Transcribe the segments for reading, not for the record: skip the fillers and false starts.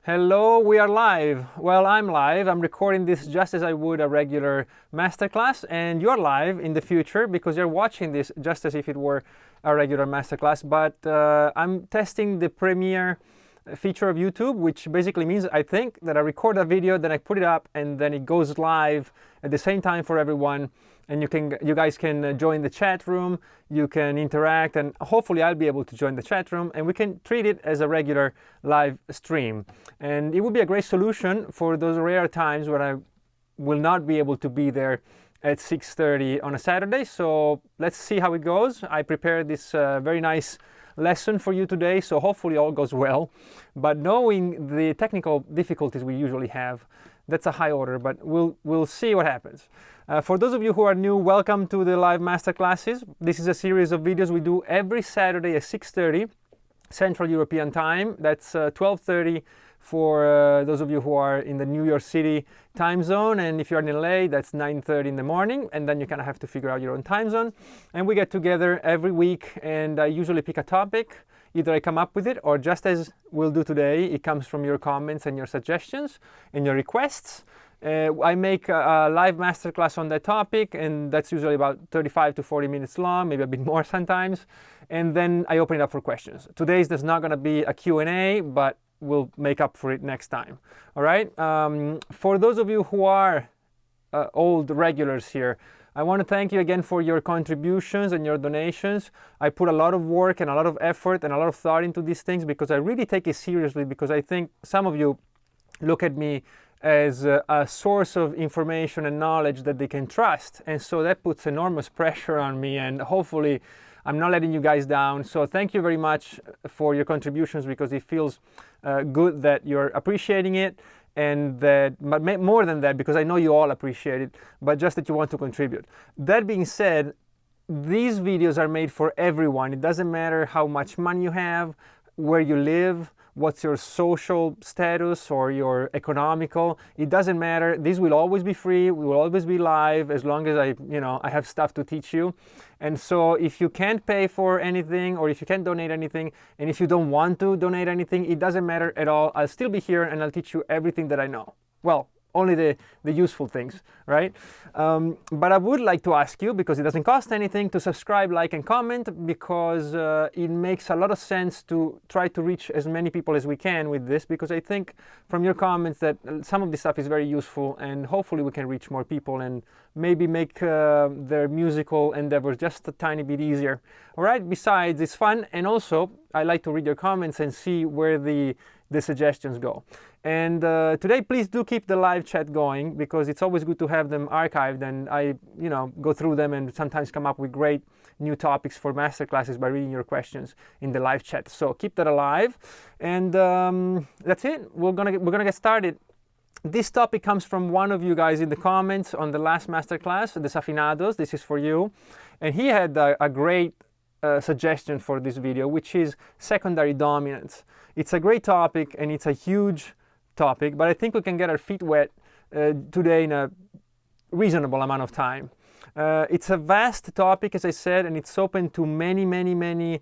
Hello, we are live. Well, I'm live. I'm recording this just as I would a regular masterclass, and you're live in the future because you're watching this just as if it were a regular masterclass. But I'm testing the premiere feature of YouTube, which basically means I think that I record a video, then I put it up, and then it goes live at the same time for everyone. And you guys can join the chat room, you can interact, and hopefully I'll be able to join the chat room, and we can treat it as a regular live stream. And it would be a great solution for those rare times when I will not be able to be there at 6:30 on a Saturday. So let's see how it goes. I prepared this very nice lesson for you today, so hopefully all goes well. But knowing the technical difficulties we usually have, that's a high order, but we'll see what happens. For those of you who are new, welcome to the live masterclasses. This is a series of videos we do every Saturday at 6:30 Central European Time. That's 12:30 for those of you who are in the New York City time zone, and if you're in LA, that's 9:30 in the morning, and then you kind of have to figure out your own time zone. And we get together every week, and I usually pick a topic. Either I come up with it, or just as we'll do today, it comes from your comments and your suggestions and your requests. I make a live masterclass on that topic, and that's usually about 35 to 40 minutes long, maybe a bit more sometimes. And then I open it up for questions. Today's there's not going to be a Q&A, but we'll make up for it next time. All right? For those of you who are old regulars here, I want to thank you again for your contributions and your donations. I put a lot of work and a lot of effort and a lot of thought into these things because I really take it seriously, because I think some of you look at me as a source of information and knowledge that they can trust. And so that puts enormous pressure on me, and hopefully I'm not letting you guys down. So thank you very much for your contributions, because it feels good that you're appreciating it, and that, but more than that, because I know you all appreciate it, but just that you want to contribute. That being said, these videos are made for everyone. It doesn't matter how much money you have, where you live, what's your social status or your economical. It doesn't matter. These will always be free. We will always be live as long as I have stuff to teach you. And so if you can't pay for anything, or if you can't donate anything, and if you don't want to donate anything, it doesn't matter at all. I'll still be here and I'll teach you everything that I know. Well, only the useful things, right? But I would like to ask you, because it doesn't cost anything, to subscribe, like, and comment, because it makes a lot of sense to try to reach as many people as we can with this, because I think from your comments that some of this stuff is very useful, and hopefully we can reach more people and maybe make their musical endeavors just a tiny bit easier. All right, besides, it's fun, and also I like to read your comments and see where the suggestions go. And today, please do keep the live chat going, because it's always good to have them archived, and I go through them and sometimes come up with great new topics for masterclasses by reading your questions in the live chat. So keep that alive, and that's it. We're gonna get started. This topic comes from one of you guys in the comments on the last masterclass, Desafinados. This is for you, and he had a great suggestion for this video, which is secondary dominants. It's a great topic, and it's a huge topic, but I think we can get our feet wet today in a reasonable amount of time. It's a vast topic, as I said, and it's open to many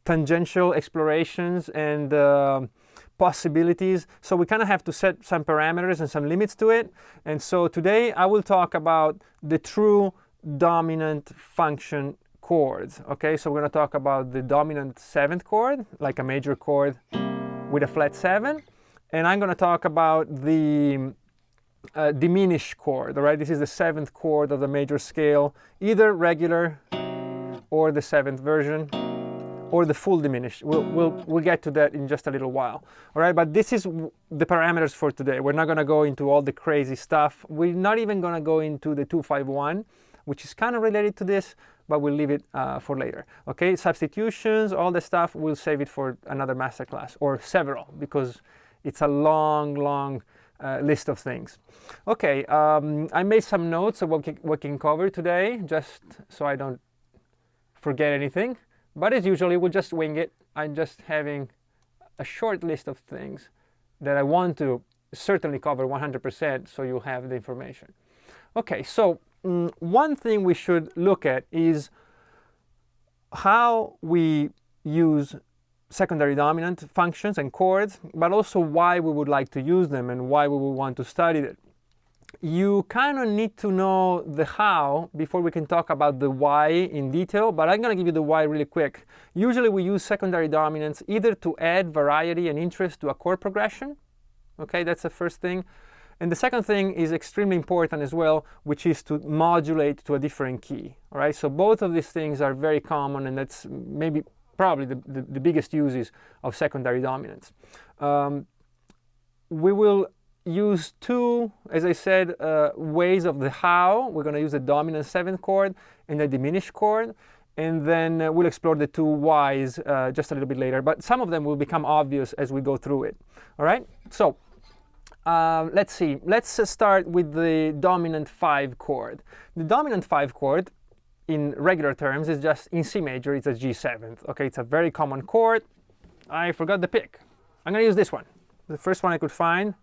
tangential explorations and possibilities. So we kind of have to set some parameters and some limits to it. And so today I will talk about the true dominant function chords. Okay, so we're going to talk about the dominant seventh chord, like a major chord with a flat 7. And I'm going to talk about the diminished chord. All right, this is the 7th chord of the major scale, either regular or the 7th version, or the full diminished. We'll get to that in just a little while. All right, but this is the parameters for today. We're not going to go into all the crazy stuff. We're not even going to go into the 251, which is kind of related to this, but we'll leave it for later. Okay, substitutions, all the stuff, we'll save it for another masterclass, or several, because it's a long list of things. Okay, I made some notes of what we can cover today, just so I don't forget anything. But as usually, we'll just wing it. I'm just having a short list of things that I want to certainly cover 100%, so you'll have the information. Okay, so one thing we should look at is how we use secondary dominant functions and chords, but also why we would like to use them and why we would want to study it. You kind of need to know the how before we can talk about the why in detail, but I'm going to give you the why really quick. Usually we use secondary dominants either to add variety and interest to a chord progression. Okay, that's the first thing. And the second thing is extremely important as well, which is to modulate to a different key. All right, so both of these things are very common, and that's probably the biggest uses of secondary dominants. We will use two, as I said, ways of the how. We're going to use the dominant 7th chord and the diminished chord, and then we'll explore the two whys just a little bit later, but some of them will become obvious as we go through it. All right, so let's see. Let's start with the dominant 5 chord. The dominant 5 chord, in regular terms, is just in C major. It's a G7th. Okay, it's a very common chord. I forgot the pick. I'm going to use this one, the first one I could find.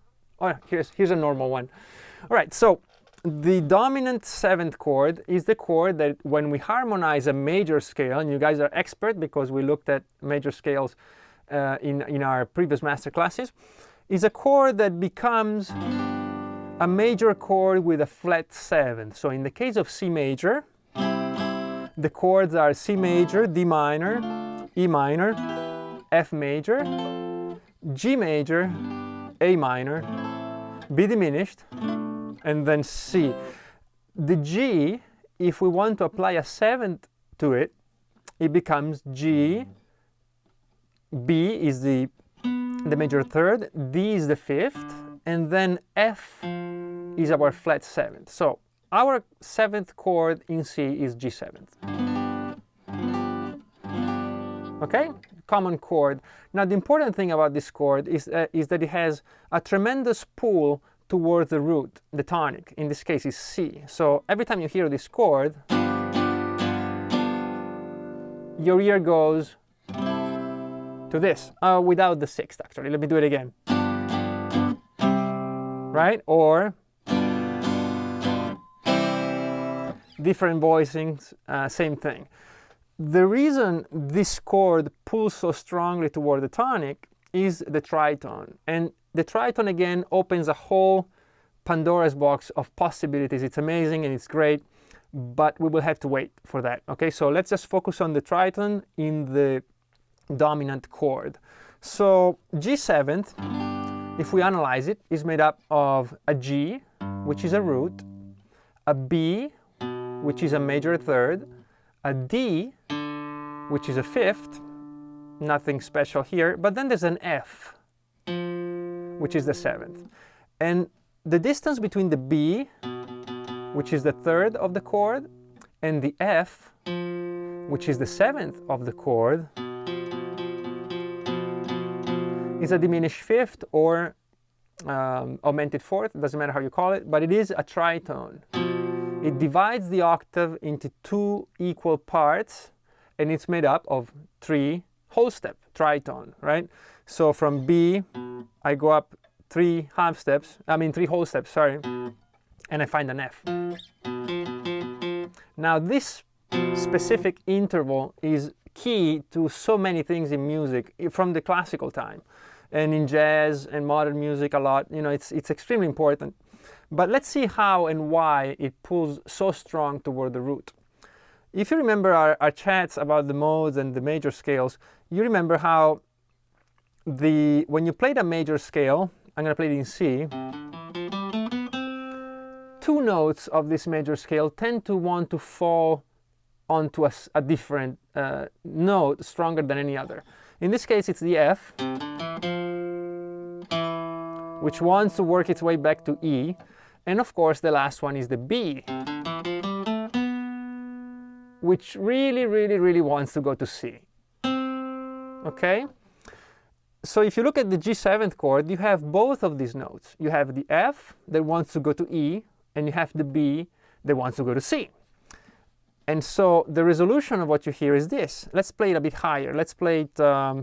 Oh, here's a normal one. All right, so the dominant 7th chord is the chord that when we harmonize a major scale, and you guys are expert because we looked at major scales in our previous master classes, is a chord that becomes a major chord with a flat 7th. So in the case of C major, the chords are C major, D minor, E minor, F major, G major, A minor, B diminished, and then C. The G, if we want to apply a 7th to it, it becomes G, B is the major 3rd, D is the 5th, and then F is our flat 7th. So our 7th chord in C is G7th. Okay? Common chord. Now the important thing about this chord is that it has a tremendous pull towards the root, the tonic. In this case is C. So every time you hear this chord, your ear goes to this, without the 6th actually. Let me do it again. Right? Or different voicings, same thing. The reason this chord pulls so strongly toward the tonic is the tritone. And the tritone, again, opens a whole Pandora's box of possibilities. It's amazing and it's great, but we will have to wait for that. Okay, so let's just focus on the tritone in the dominant chord. So G7th, if we analyze it, is made up of a G, which is a root, a B, which is a major 3rd, a D, which is a 5th, nothing special here, but then there's an F, which is the 7th. And the distance between the B, which is the 3rd of the chord, and the F, which is the 7th of the chord, is a diminished 5th or augmented 4th, it doesn't matter how you call it, but it is a tritone. It divides the octave into 2 equal parts, and it's made up of 3 whole step, tritone, right? So from B, I go up 3 whole steps, sorry, and I find an F. Now this specific interval is key to so many things in music from the classical time, and in jazz and modern music a lot. You know, it's extremely important. But let's see how and why it pulls so strong toward the root. If you remember our chats about the modes and the major scales, you remember how when you played a major scale, I'm going to play it in C, 2 notes of this major scale tend to want to fall onto a different note stronger than any other. In this case, it's the F, which wants to work its way back to E. And of course, the last one is the B, which really, really, really wants to go to C. Okay? So if you look at the G7th chord, you have both of these notes. You have the F that wants to go to E, and you have the B that wants to go to C. And so the resolution of what you hear is this. Let's play it a bit higher. Let's play it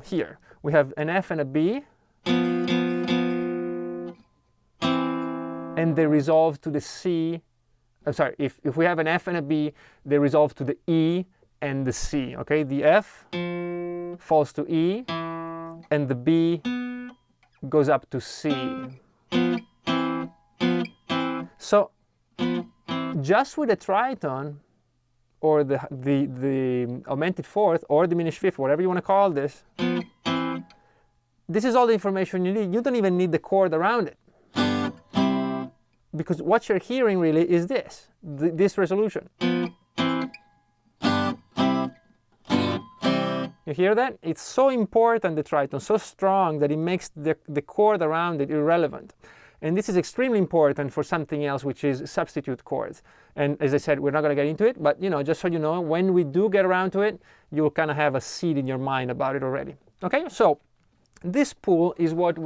here. We have an F and a B, and they resolve to the C. I'm sorry, if we have an F and a B, they resolve to the E and the C. Okay, the F falls to E, and the B goes up to C. So just with the tritone, or the augmented fourth, or diminished fifth, whatever you want to call this, this is all the information you need. You don't even need the chord around it. Because what you're hearing really is this resolution. You hear that? It's so important, the tritone, so strong that it makes the chord around it irrelevant. And this is extremely important for something else, which is substitute chords. And as I said, we're not going to get into it, but just so you know, when we do get around to it, you'll kind of have a seed in your mind about it already. Okay, so this pool is what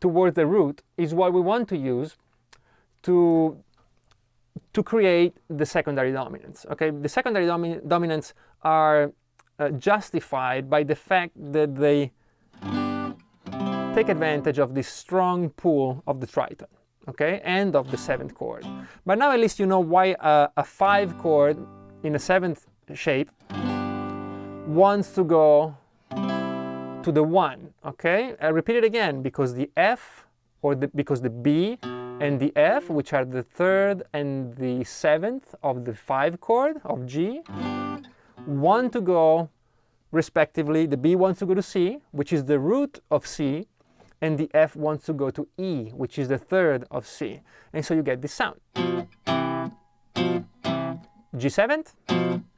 towards the root, is what we want to use to create the secondary dominants. Okay, the secondary dominants are justified by the fact that they take advantage of this strong pull of the tritone, okay, and of the seventh chord. But now at least you know why a 5 chord in a 7th shape wants to go to the 1, okay? I repeat it again, because the F, because the B and the F, which are the 3rd and the 7th of the 5 chord of G, want to go respectively. The B wants to go to C, which is the root of C, and the F wants to go to E, which is the 3rd of C. And so you get this sound. G7th,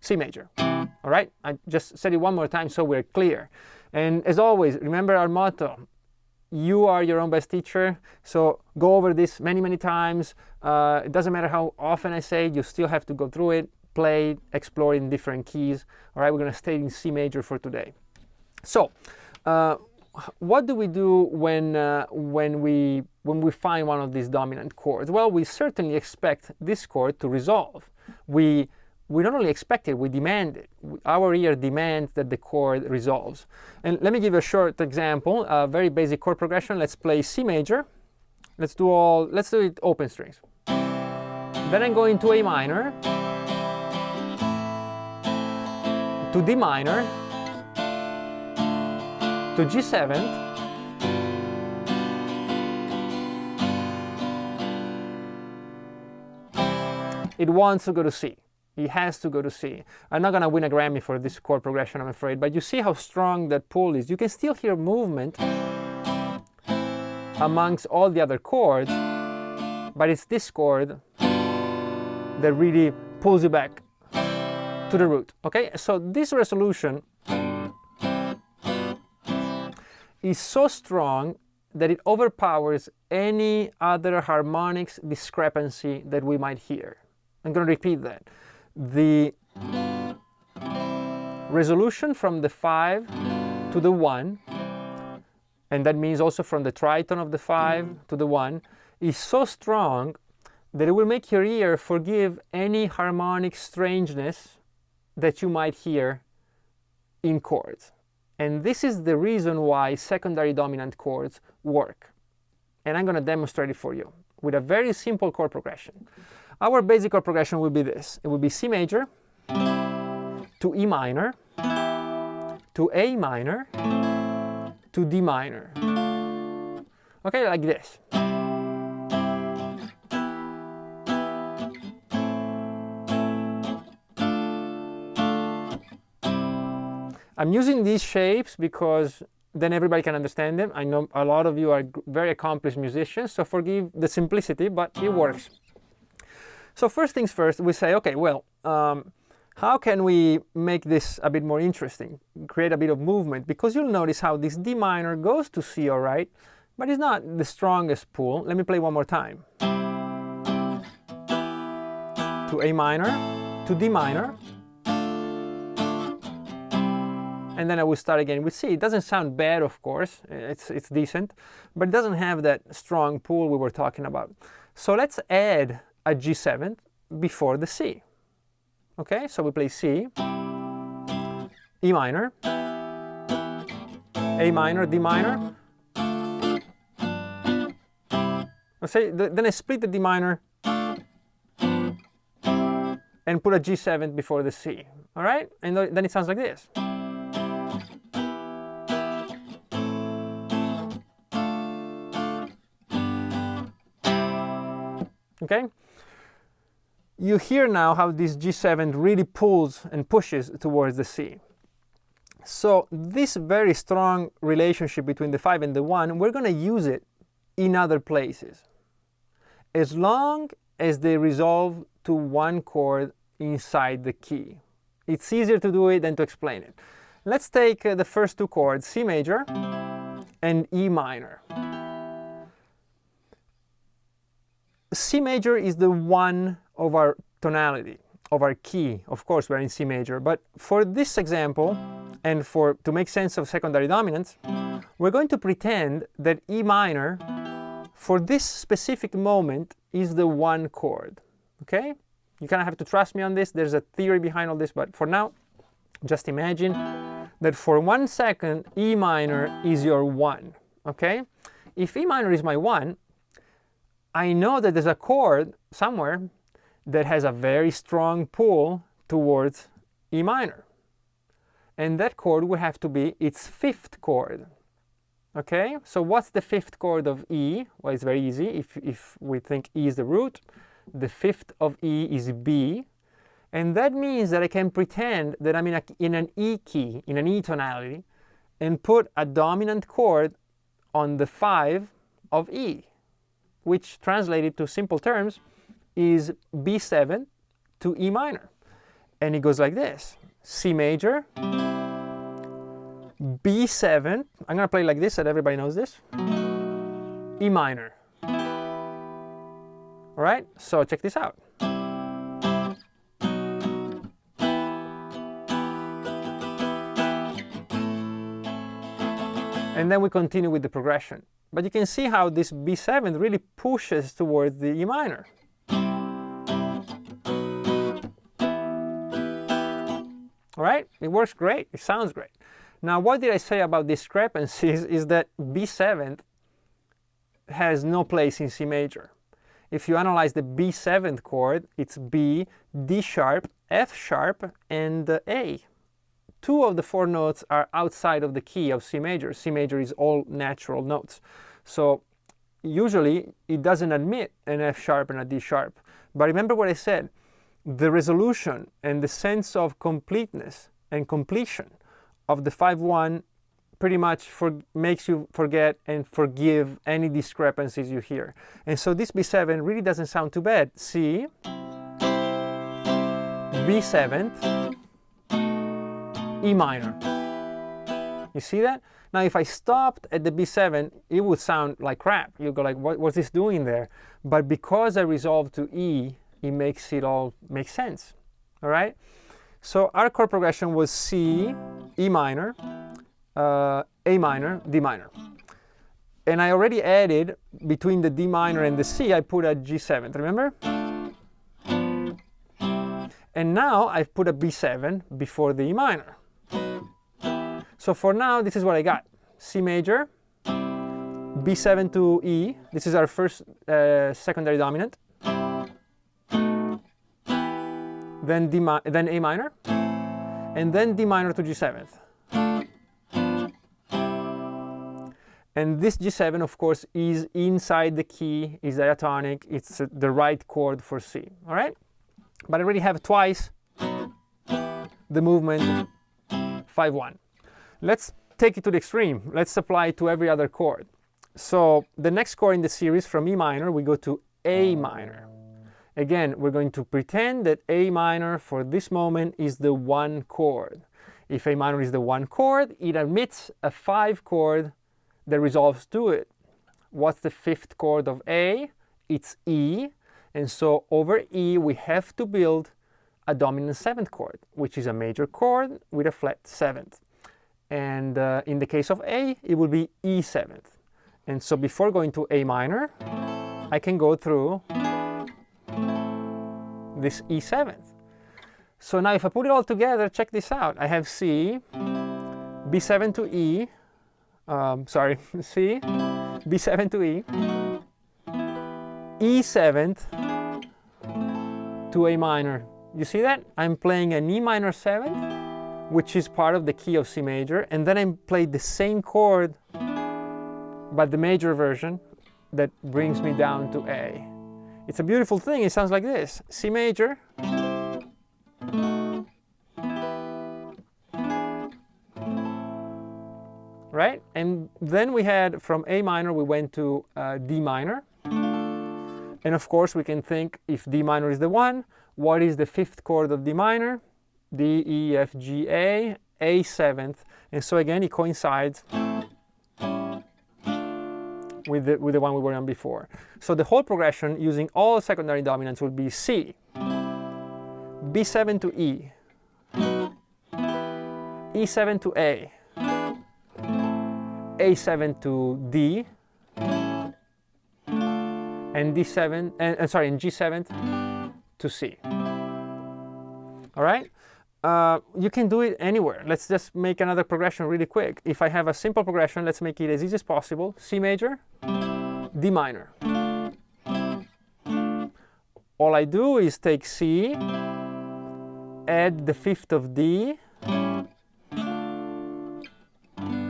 C major. All right, I just said it one more time so we're clear. And as always, remember our motto: you are your own best teacher. So go over this many, many times. It doesn't matter how often I say it, you still have to go through it, play, explore in different keys. All right, we're going to stay in C major for today. So what do we do when we find one of these dominant chords? Well, we certainly expect this chord to resolve. We not only expect it, we demand it. Our ear demands that the chord resolves. And let me give you a short example, a very basic chord progression. Let's play C major. Let's do it open strings. Then I'm going to A minor, to D minor, to G7, it wants to go to C. It has to go to C. I'm not going to win a Grammy for this chord progression, I'm afraid, but you see how strong that pull is. You can still hear movement amongst all the other chords, but it's this chord that really pulls you back to the root. Okay, so this resolution is so strong that it overpowers any other harmonics discrepancy that we might hear. I'm going to repeat that. The resolution from the 5 to the 1, and that means also from the tritone of the 5 to the 1, is so strong that it will make your ear forgive any harmonic strangeness that you might hear in chords. And this is the reason why secondary dominant chords work. And I'm going to demonstrate it for you with a very simple chord progression. Our basic chord progression will be this. It will be C major, to E minor, to A minor, to D minor. Okay, like this. I'm using these shapes because then everybody can understand them. I know a lot of you are very accomplished musicians, so forgive the simplicity, but it works. So first things first, we say, okay, well, how can we make this a bit more interesting, create a bit of movement? Because you'll notice how this D minor goes to C, all right, but it's not the strongest pull. Let me play one more time. To A minor, to D minor, and then I will start again with C. It doesn't sound bad, of course, it's decent, but it doesn't have that strong pull we were talking about. So let's add a G7 before the C. Okay, so we play C, E minor, A minor, D minor. Okay, then I split the D minor and put a G7 before the C. All right, and then it sounds like this. Okay? You hear now how this G7 really pulls and pushes towards the C. So this very strong relationship between the 5 and the 1, we're going to use it in other places, as long as they resolve to one chord inside the key. It's easier to do it than to explain it. Let's take the first two chords, C major and E minor. C major is the one of our tonality, of our key. Of course, we're in C major, but for this example, and to make sense of secondary dominants, we're going to pretend that E minor, for this specific moment, is the one chord. Okay? You kind of have to trust me on this. There's a theory behind all this, but for now, just imagine that for 1 second, E minor is your 1. Okay? If E minor is my 1, I know that there's a chord somewhere that has a very strong pull towards E minor. And that chord would have to be its fifth chord. Okay, so what's the fifth chord of E? Well, it's very easy. If we think E is the root, the fifth of E is B. And that means that I can pretend that I'm in an E key, in an E tonality, and put a dominant chord on the 5 of E, which translated to simple terms is B7 to E minor. And it goes like this: C major, B7, I'm going to play like this so that everybody knows this, E minor. All right, so check this out. And then we continue with the progression. But you can see how this B7 really pushes towards the E minor. All right, it works great, it sounds great. Now, what did I say about discrepancies is that B7 has no place in C major. If you analyze the B7th chord, it's B, D sharp, F sharp, and A. 2 of the 4 notes are outside of the key of C major. C major is all natural notes. So usually it doesn't admit an F sharp and a D sharp. But remember what I said, the resolution and the sense of completeness and completion of the 5-1 pretty much makes you forget and forgive any discrepancies you hear. And so this B7 really doesn't sound too bad. C, B7, E minor. You see that? Now if I stopped at the B7, it would sound like crap. You'd go like, what's this doing there? But because I resolved to E, it makes it all make sense. All right? So our chord progression was C, E minor, A minor, D minor. And I already added, between the D minor and the C, I put a G7, remember? And now I've put a B7 before the E minor. So for now, this is what I got. C major, B7 to E. This is our first secondary dominant. Then A minor, and then D minor to G7th. And this G7, of course, is inside the key, is diatonic, it's the right chord for C, all right? But I already have twice the movement 5-1. Let's take it to the extreme. Let's apply it to every other chord. So the next chord in the series, from E minor, we go to A minor. Again, we're going to pretend that A minor for this moment is the one chord. If A minor is the one chord, it admits a 5 chord that resolves to it. What's the 5th chord of A? It's E. And so over E, we have to build a dominant 7th chord, which is a major chord with a flat 7th. And in the case of A, it will be E7th. And so before going to A minor, I can go through this E7th. So now if I put it all together, check this out. I have C, B7 to E, C, B7 to E, E7th to A minor. You see that? I'm playing an E minor 7th, which is part of the key of C major, and then I play the same chord, but the major version, that brings me down to A. It's a beautiful thing. It sounds like this: C major, right? And then we had, from A minor, we went to D minor. And of course, we can think, if D minor is the one, what is the fifth chord of D minor? D, E, F, G, A 7th. And so again, it coincides with the one we were on before. So the whole progression using all secondary dominants would be C, B7 to E, E7 to A7 to D, and D7, and G7 to C. All right? You can do it anywhere. Let's just make another progression really quick. If I have a simple progression, let's make it as easy as possible. C major, D minor. All I do is take C, add the fifth of D,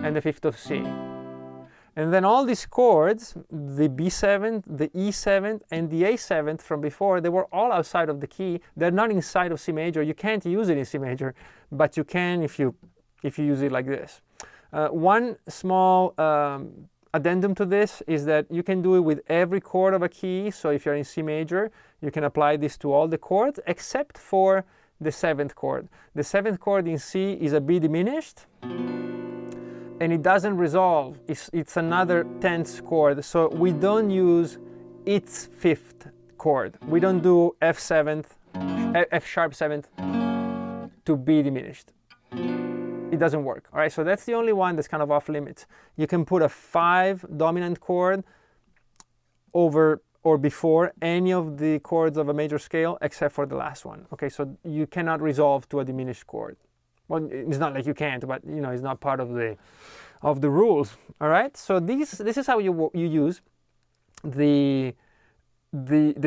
and the fifth of C. And then all these chords, the B7th, the E7th, and the A7th from before, they were all outside of the key. They're not inside of C major. You can't use it in C major, but you can if you use it like this. One small addendum to this is that you can do it with every chord of a key. So if you're in C major, you can apply this to all the chords except for the 7th chord. The 7th chord in C is a B diminished, and it doesn't resolve. It's another tense chord, so we don't use its 5th chord. We don't do F sharp 7th to B diminished. It doesn't work. All right, so that's the only one that's kind of off limits. You can put a 5 dominant chord over or before any of the chords of a major scale except for the last one. Okay, so you cannot resolve to a diminished chord. Well, it's not like you can't, but you know, it's not part of the rules. All right. So this is how you use the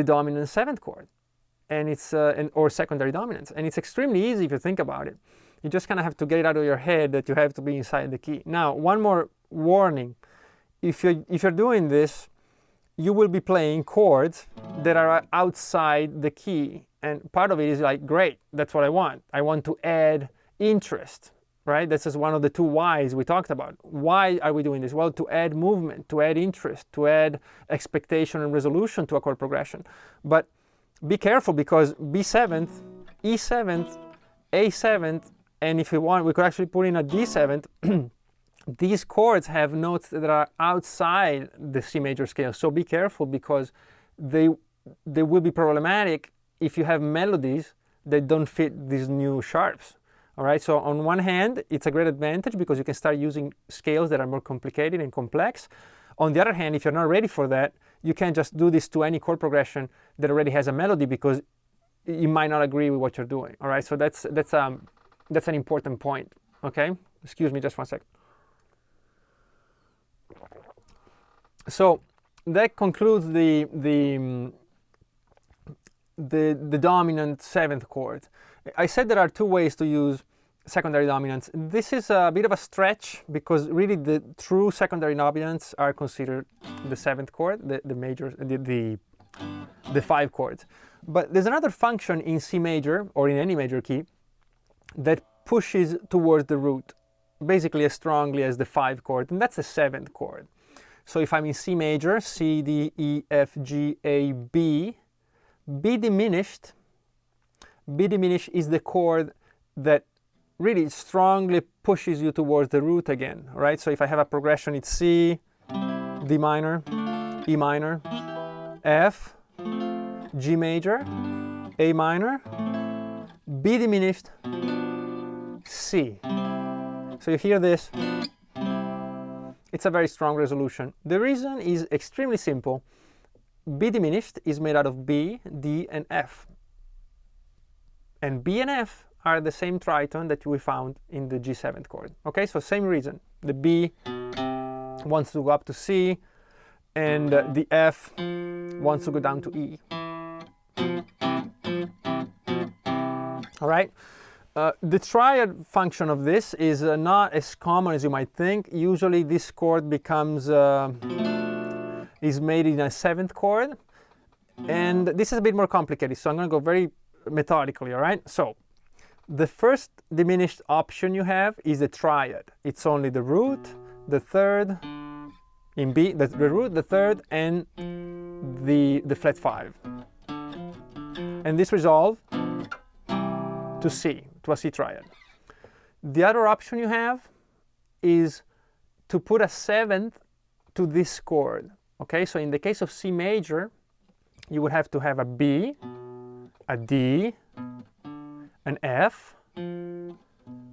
dominant 7th chord, and it's or secondary dominants, and it's extremely easy if you think about it. You just kind of have to get it out of your head that you have to be inside the key. Now, one more warning: if you're doing this, you will be playing chords that are outside the key, and part of it is like, great, that's what I want. I want to add interest, right? This is one of the 2 whys we talked about. Why are we doing this? Well, to add movement, to add interest, to add expectation and resolution to a chord progression. But be careful, because B7th, E7th, A7th, and if we want, we could actually put in a D7th. These chords have notes that are outside the C major scale. So be careful, because they will be problematic if you have melodies that don't fit these new sharps. All right, so on one hand, it's a great advantage because you can start using scales that are more complicated and complex. On the other hand, if you're not ready for that, you can't just do this to any chord progression that already has a melody, because you might not agree with what you're doing. All right, so that's an important point. Okay, excuse me just 1 second. So that concludes the dominant 7th chord. I said there are 2 ways to use secondary dominants. This is a bit of a stretch, because really the true secondary dominants are considered the 7th chord, the major, the 5 chords. But there's another function in C major or in any major key that pushes towards the root, basically as strongly as the 5 chord, and that's the 7th chord. So if I'm in C major, C, D, E, F, G, A, B, B diminished is the chord that really strongly pushes you towards the root again, right? So if I have a progression, it's C, D minor, E minor, F, G major, A minor, B diminished, C. So you hear this, it's a very strong resolution. The reason is extremely simple. B diminished is made out of B, D, and F. And B and F are the same tritone that we found in the G7th chord. Okay, so same reason. The B wants to go up to C, and the F wants to go down to E. All right. The triad function of this is not as common as you might think. Usually this chord becomes is made in a 7th chord, And this is a bit more complicated, so I'm going to go very methodically, all right? So the first diminished option you have is the triad. It's only the root, the third, in B, the root, the third, and the flat 5. And this resolve to C, to a C triad. The other option you have is to put a 7th to this chord. Okay, so in the case of C major, you would have to have a B, a D, an F,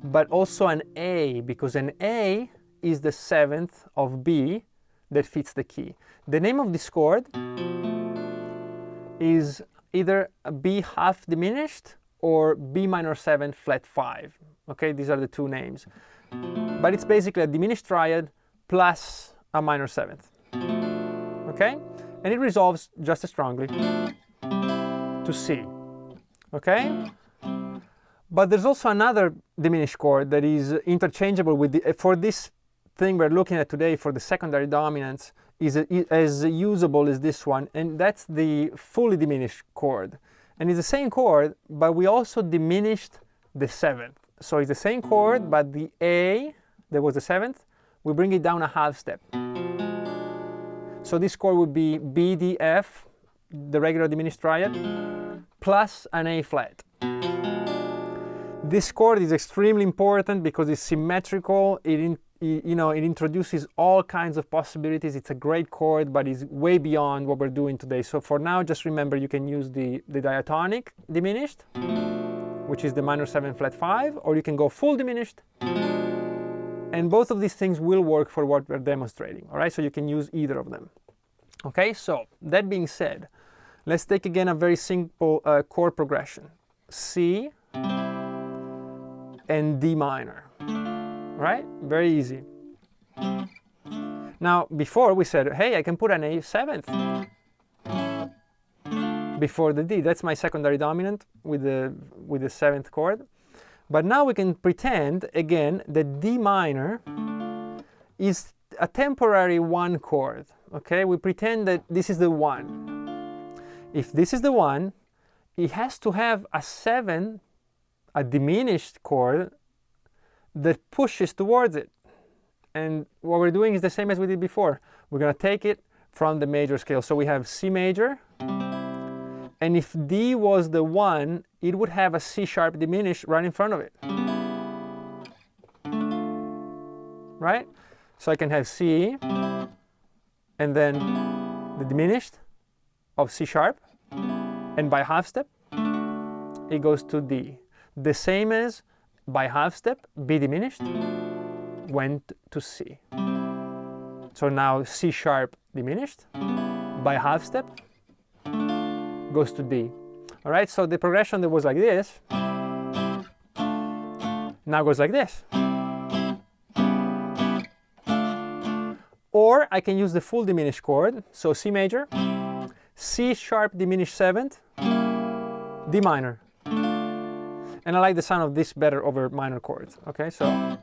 but also an A, because an A is the 7th of B that fits the key. The name of this chord is either a B half diminished or B minor 7 flat 5. Okay, these are the two names. But it's basically a diminished triad plus a minor 7th. Okay? And it resolves just as strongly to C. Okay? But there's also another diminished chord that is interchangeable with the, for this thing we're looking at today, for the secondary dominants, is as usable as this one, and that's the fully diminished chord. And it's the same chord, but we also diminished the 7th. So it's the same chord, but the A, that was the 7th, we bring it down a half step. So this chord would be B, D, F, the regular diminished triad, plus an A flat. This chord is extremely important because it's symmetrical. It introduces all kinds of possibilities. It's a great chord, but it's way beyond what we're doing today. So for now, just remember you can use the diatonic diminished, which is the minor 7 flat 5, or you can go full diminished. And both of these things will work for what we're demonstrating. All right, so you can use either of them. Okay, so that being said, let's take again a very simple chord progression. C and D minor. Right? Very easy. Now, before we said, hey, I can put an A 7th before the D. That's my secondary dominant with the 7th chord. But now we can pretend, again, that D minor is a temporary 1 chord. Okay? We pretend that this is the 1. If this is the 1, it has to have a 7, a diminished chord, that pushes towards it. And what we're doing is the same as we did before. We're going to take it from the major scale. So we have C major, and if D was the 1, it would have a C sharp diminished right in front of it. Right? So I can have C, and then the diminished of C sharp, and by half step, it goes to D. The same as by half step, B diminished went to C. So now C sharp diminished by half step goes to D. All right, so the progression that was like this now goes like this. Or I can use the full diminished chord, so C major, C sharp diminished 7th, D minor. And I like the sound of this better over minor chords. Okay, so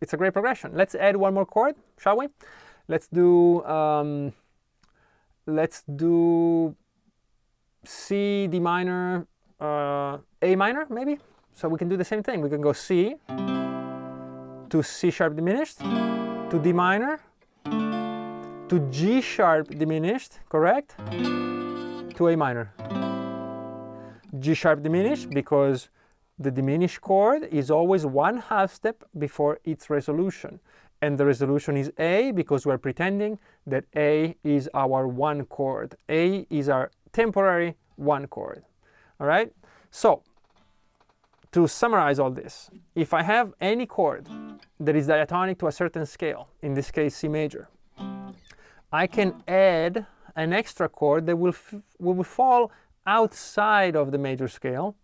it's a great progression. Let's add one more chord, shall we? Let's do C, D minor, A minor, maybe. So we can do the same thing. We can go C to C sharp diminished, to D minor, to G sharp diminished, correct? To A minor. G sharp diminished because the diminished chord is always 1 half step before its resolution. And the resolution is A because we're pretending that A is our 1 chord. A is our temporary 1 chord. All right? So, to summarize all this, if I have any chord that is diatonic to a certain scale, in this case C major, I can add an extra chord that will fall outside of the major scale.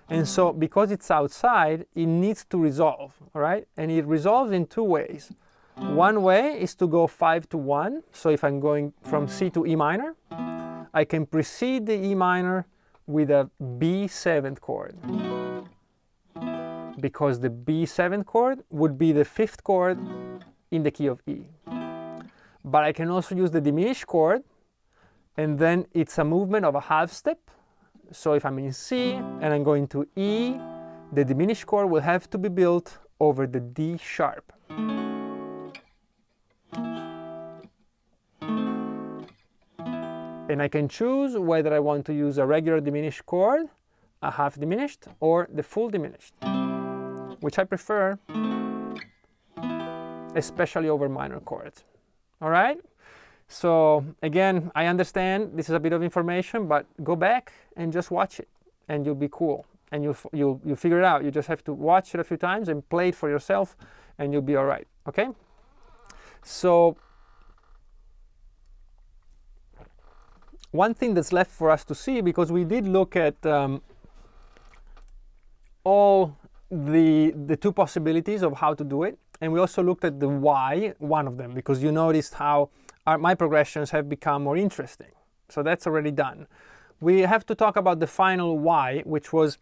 And so because it's outside, it needs to resolve, all right? And it resolves in 2 ways. One way is to go 5 to 1. So if I'm going from C to E minor, I can precede the E minor with a B 7th chord. Because the B 7th chord would be the 5th chord in the key of E. but I can also use the diminished chord, and then it's a movement of a half step. So if I'm in C and I'm going to E, the diminished chord will have to be built over the D sharp. And I can choose whether I want to use a regular diminished chord, a half diminished, or the full diminished, which I prefer, especially over minor chords. All right? So again, I understand this is a bit of information, but go back and just watch it, and you'll be cool. And you'll figure it out. You just have to watch it a few times and play it for yourself, and you'll be all right. Okay? So one thing that's left for us to see, because we did look at all the two possibilities of how to do it, and we also looked at the why, one of them, because you noticed how my progressions have become more interesting. So that's already done. We have to talk about the final why, which was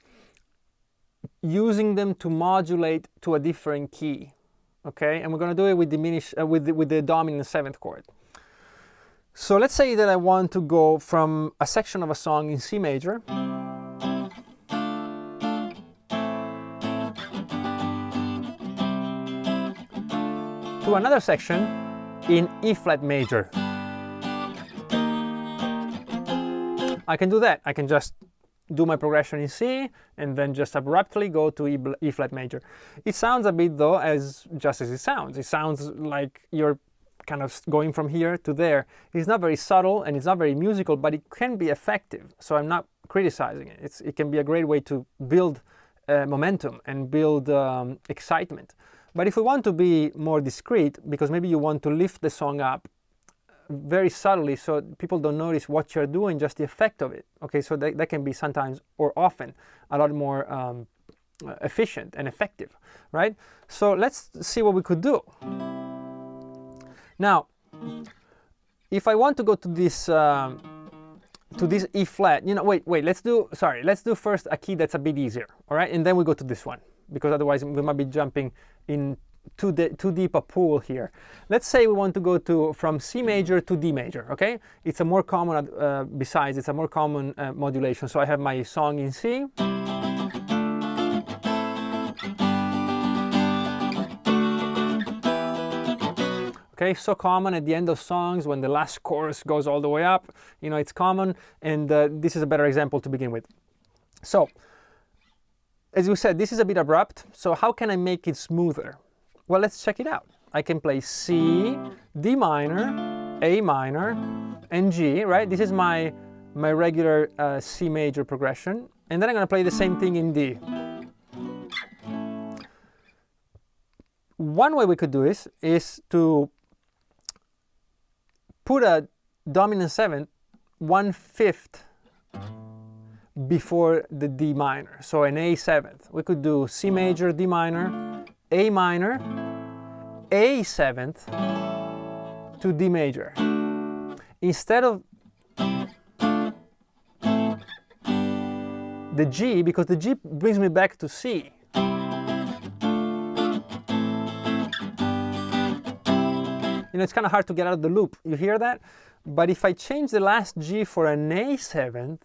using them to modulate to a different key. Okay, and we're going to do it with with the dominant 7th chord. So let's say that I want to go from a section of a song in C major to another section in E flat major. I can do that. I can just do my progression in C and then just abruptly go to E flat major. It sounds a bit though just as it sounds. It sounds like you're kind of going from here to there. It's not very subtle and it's not very musical, but it can be effective. So I'm not criticizing it. It can be a great way to build momentum and build excitement. But if we want to be more discreet, because maybe you want to lift the song up very subtly so people don't notice what you're doing, just the effect of it. Okay, so that can be sometimes or often a lot more efficient and effective, right? So let's see what we could do. Now, if I want to go to this E flat, wait, let's do first a key that's a bit easier, all right? And then we go to this one, because otherwise we might be jumping in too deep a pool here. Let's say we want to go from C major to D major, okay? It's a more common, besides, it's a more common modulation. So I have my song in C. Okay, so common at the end of songs when the last chorus goes all the way up. It's common, and this is a better example to begin with. So, as we said, this is a bit abrupt, so how can I make it smoother? Well, let's check it out. I can play C, D minor, A minor, and G, right? This is my regular C major progression, and then I'm going to play the same thing in D. One way we could do this is to put a dominant 7th 1/5 before the D minor, so an A 7th. We could do C major, D minor, A minor, A 7th to D major. Instead of the G, because the G brings me back to C. It's kind of hard to get out of the loop. You hear that? But if I change the last G for an A 7th,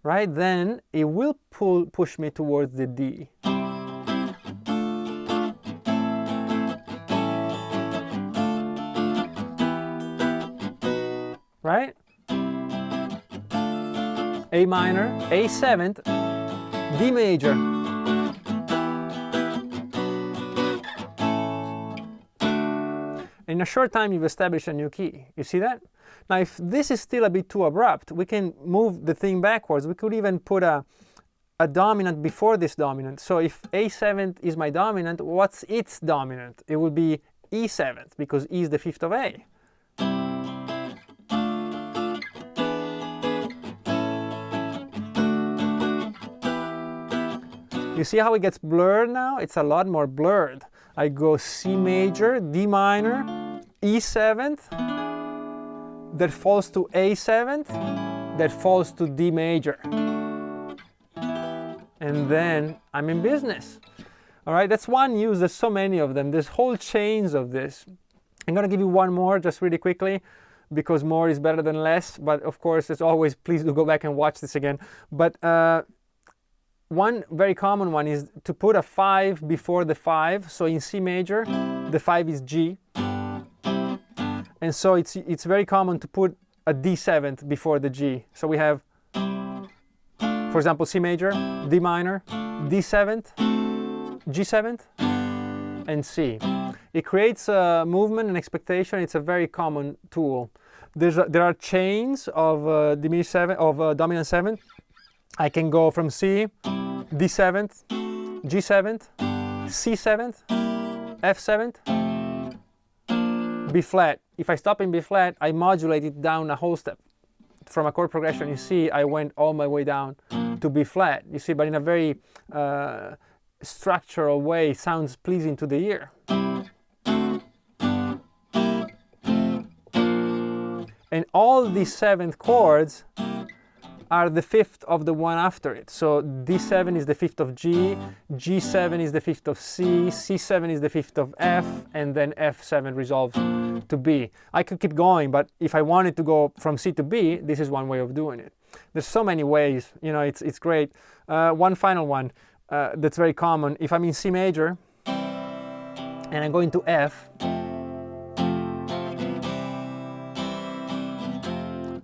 right, then it will push me towards the D. Right? A minor, A 7th, D major. In a short time, you've established a new key. You see that? Now, if this is still a bit too abrupt, we can move the thing backwards. We could even put a dominant before this dominant. So if A 7th is my dominant, what's its dominant? It will be E 7th, because E is the 5th of A. You see how it gets blurred now? It's a lot more blurred. I go C major, D minor, E 7th, that falls to A 7th, that falls to D major. And then I'm in business. All right, that's one use. There's so many of them. There's whole chains of this. I'm going to give you one more just really quickly, because more is better than less. But of course, as always, please do go back and watch this again. But one very common one is to put a 5 before the 5. So in C major, the 5 is G. And so it's very common to put a D7 before the G. So we have, for example, C major, D minor, D7, G7, and C. It creates a movement and expectation. It's a very common tool. There are chains of diminished 7, of dominant 7. I can go from C, D7th, G7th, C7th, F7th, B flat. If I stop in B flat, I modulate it down a whole step. From a chord progression in C, I went all my way down to B flat. You see, but in a very structural way, it sounds pleasing to the ear. And all these 7th chords are the 5th of the one after it. So D7 is the 5th of G, G7 is the 5th of C, C7 is the 5th of F, and then F7 resolves to B. I could keep going, but if I wanted to go from C to B, this is one way of doing it. There's so many ways, you know, it's great. One final one that's very common. If I'm in C major and I'm going to F,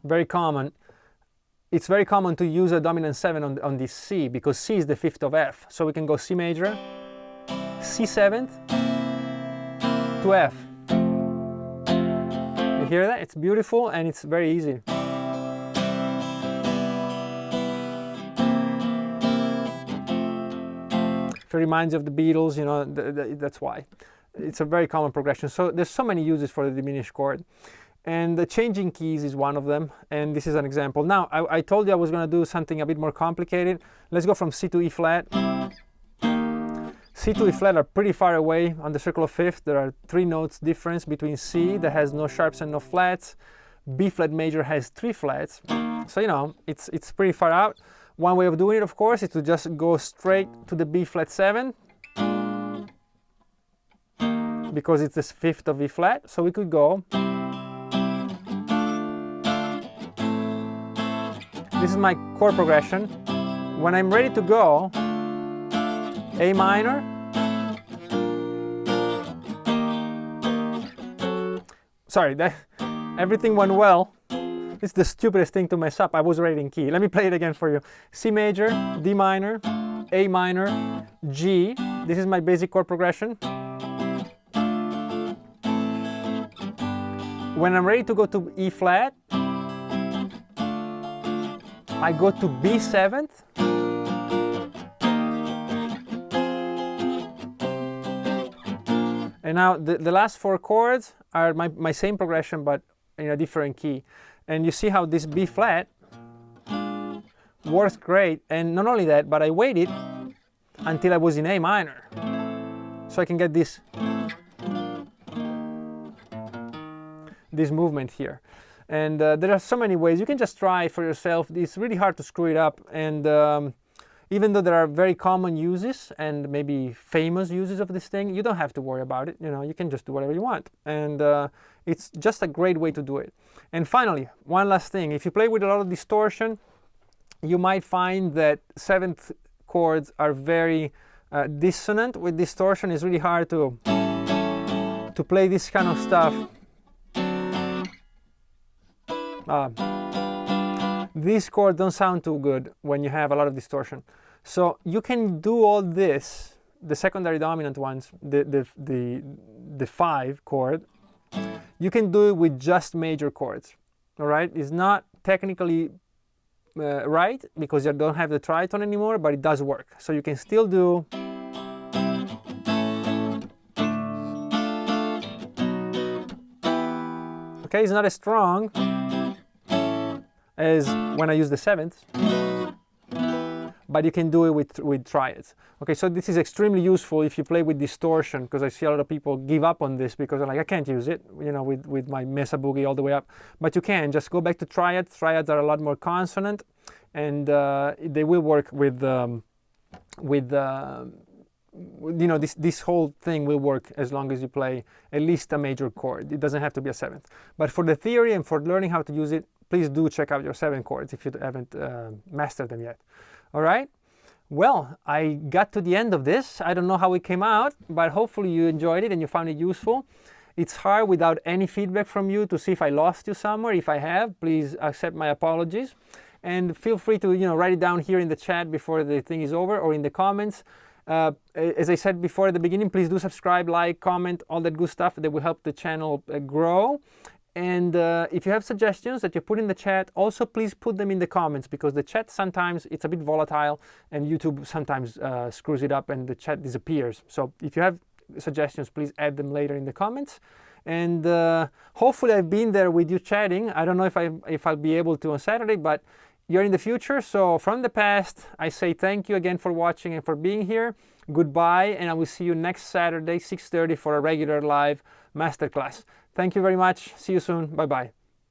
very common. It's very common to use a dominant 7 on this C, because C is the 5th of F. So we can go C major, C7th to F. You hear that? It's beautiful and it's very easy. If it reminds you of the Beatles, you know, that's why. It's a very common progression. So there's so many uses for the diminished chord. And the changing keys is one of them, and this is an example. Now, I told you I was going to do something a bit more complicated. Let's go from C to E flat. C to E flat are pretty far away on the circle of fifth. There are 3 notes difference between C, that has no sharps and no flats. B flat major has 3 flats. So, you know, it's pretty far out. One way of doing it, of course, is to just go straight to the B flat 7, because it's the 5th of E flat. So we could go. This is my chord progression. When I'm ready to go, A minor, sorry, everything went well. It's the stupidest thing to mess up. I was writing key. Let me play it again for you. C major, D minor, A minor, G. This is my basic chord progression. When I'm ready to go to E flat, I go to B7th, and now the last 4 chords are my same progression but in a different key. And you see how this B flat works great. And not only that, but I waited until I was in A minor, so I can get this movement here. And there are so many ways. You can just try for yourself. It's really hard to screw it up. And even though there are very common uses and maybe famous uses of this thing, you don't have to worry about it. You know, you can just do whatever you want. And it's just a great way to do it. And finally, one last thing. If you play with a lot of distortion, you might find that 7th chords are very dissonant. With distortion, it's really hard to play this kind of stuff. These chords don't sound too good when you have a lot of distortion. So you can do all this, the secondary dominant ones, the 5 chord, you can do it with just major chords. All right, it's not technically right because you don't have the tritone anymore, but it does work. So you can still do. Okay, it's not as strong as when I use the 7th, but you can do it with triads. Okay, so this is extremely useful if you play with distortion, because I see a lot of people give up on this because they're like, I can't use it, you know, with my Mesa Boogie all the way up. But you can just go back to triads. Triads are a lot more consonant, and they will work with you know, this whole thing will work as long as you play at least a major chord. It doesn't have to be a seventh. But for the theory and for learning how to use it, please do check out your 7 chords if you haven't mastered them yet. All right? Well, I got to the end of this. I don't know how it came out, but hopefully you enjoyed it and you found it useful. It's hard without any feedback from you to see if I lost you somewhere. If I have, please accept my apologies. And feel free to, you know, write it down here in the chat before the thing is over, or in the comments. As I said before at the beginning, please do subscribe, like, comment, all that good stuff that will help the channel grow. And if you have suggestions that you put in the chat, also please put them in the comments, because the chat sometimes it's a bit volatile and YouTube sometimes screws it up and the chat disappears. So if you have suggestions, please add them later in the comments. And hopefully I've been there with you chatting. I don't know if I'll be able to on Saturday, but you're in the future. So from the past, I say thank you again for watching and for being here. Goodbye, and I will see you next Saturday, 6:30, for a regular live masterclass. Thank you very much. See you soon. Bye-bye.